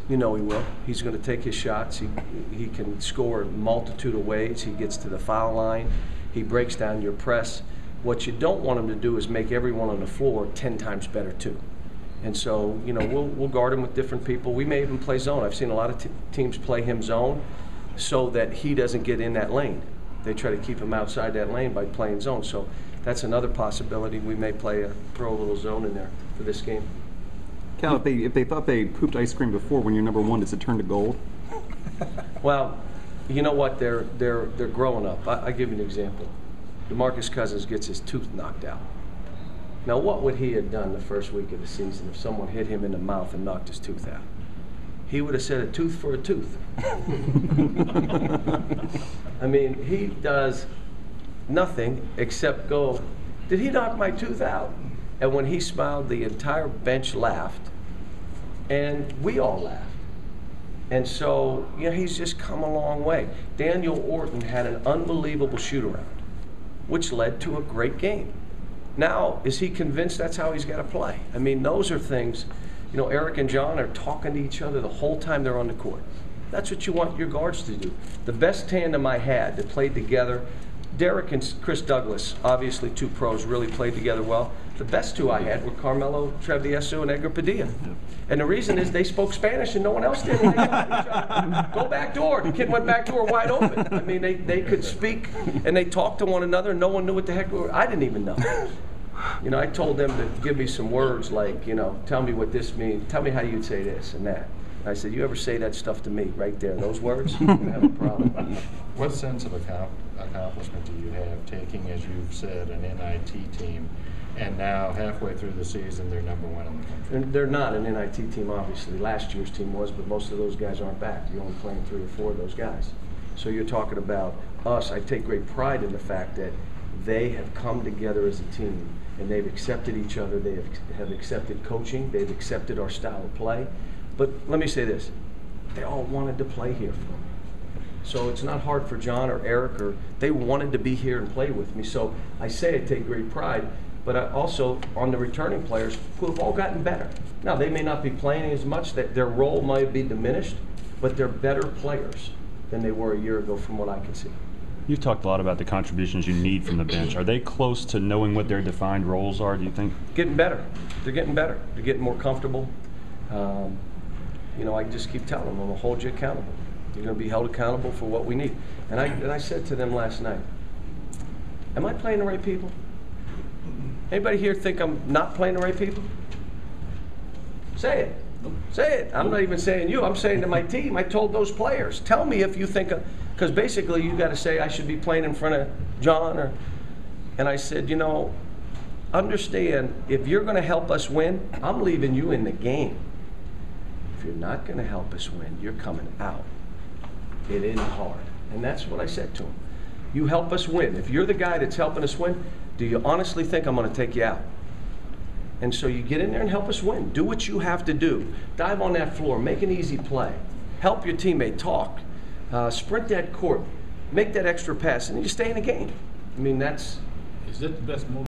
You know he will. He's going to take his shots. He can score a multitude of ways. He gets to the foul line. He breaks down your press. What you don't want him to do is make everyone on the floor 10 times better too. And so, you know, we'll guard him with different people. We may even play zone. I've seen a lot of teams play him zone so that he doesn't get in that lane. They try to keep him outside that lane by playing zone. So that's another possibility. We may throw a little zone in there for this game. Cal, if they thought they pooped ice cream before when you're number one, does it turn to gold? Well, you know what? They're growing up. I give you an example. DeMarcus Cousins gets his tooth knocked out. Now, what would he have done the first week of the season if someone hit him in the mouth and knocked his tooth out? He would have said a tooth for a tooth. I mean, he does nothing except go, did he knock my tooth out? And when he smiled, the entire bench laughed, and we all laughed. And so, you know, he's just come a long way. Daniel Orton had an unbelievable shoot-around, which led to a great game. Now, is he convinced that's how he's got to play? I mean, those are things, you know, Eric and John are talking to each other the whole time they're on the court. That's what you want your guards to do. The best tandem I had that played together, Derek and Chris Douglas, obviously two pros, really played together well. The best two I had were Carmelo Travieso and Edgar Padilla. And the reason is they spoke Spanish and no one else did. They talked to each other. Go back door. The kid went back door wide open. I mean, they could speak and they talked to one another and no one knew what the heck we were. I didn't even know. You know, I told them to give me some words like, you know, tell me what this means. Tell me how you'd say this and that. I said, you ever say that stuff to me right there, those words? You're going to have a problem. What sense of accomplishment do you have taking, as you've said, an NIT team, and now halfway through the season they're number one in the country? And they're not an NIT team, obviously. Last year's team was, but most of those guys aren't back. You're only playing 3 or 4 of those guys. So you're talking about us. I take great pride in the fact that they have come together as a team, and they've accepted each other. They have accepted coaching. They've accepted our style of play. But let me say this, they all wanted to play here for me. So it's not hard for John or Eric, or they wanted to be here and play with me. So I say I take great pride, but I also on the returning players who have all gotten better. Now, they may not be playing as much, that their role might be diminished, but they're better players than they were a year ago from what I can see. You've talked a lot about the contributions you need from the bench. Are they close to knowing what their defined roles are, do you think? Getting better. They're getting better. They're getting more comfortable. You know, I just keep telling them, I'm going to hold you accountable. You're going to be held accountable for what we need. And I said to them last night, am I playing the right people? Anybody here think I'm not playing the right people? Say it. Say it. I'm not even saying you. I'm saying to my team. I told those players, tell me if you think, because basically you got to say I should be playing in front of John. And I said, you know, understand, if you're going to help us win, I'm leaving you in the game. If you're not going to help us win, you're coming out. It isn't hard. And that's what I said to him. You help us win. If you're the guy that's helping us win, do you honestly think I'm going to take you out? And so you get in there and help us win. Do what you have to do. Dive on that floor. Make an easy play. Help your teammate. Talk. Sprint that court. Make that extra pass. And you stay in the game. I mean, that's... Is that the best